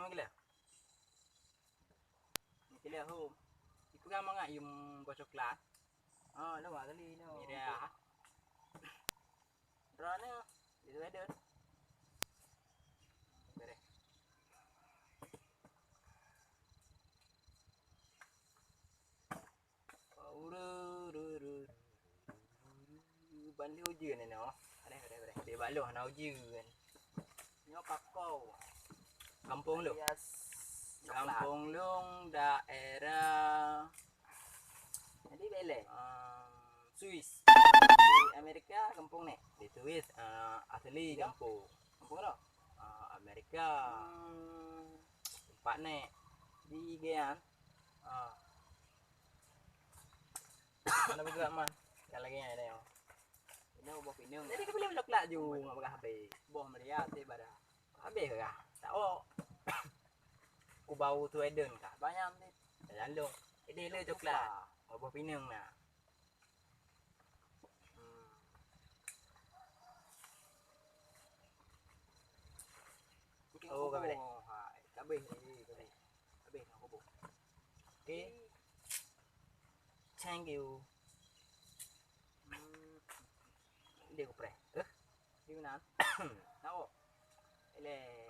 Nama gila. Gila home. Iku kan mangak yung bocok coklat. Ah, no, kali no. Mira. Drone itu ada. Bere. Balik ujian ni no. Ada. Dia baloh nak ujian. Nyo pakau. Kampung lu. Yes. Kampung Long daerah Jadi bele. Swiss. Di Amerika kampung ni. Di Swiss asli kampung. Kampung dah. Amerika. Tempat ni di Gian. Mana juga man? Kalau lagi ada yang. Ini ubah pinang. Jadi kau boleh belok lah ju, ngapa kah habis? Boh melihat tu pada. Habis kah? Tak oh. Ku bau tu Eden kah? Banyak ni. Lalu. Ini le coklat. Ubah pinang nah. Oh, kau boleh. Habis ni, boleh. Habis nak hubung. Okay. Thank you. Dia ko pre. Di mana? Nako. Ele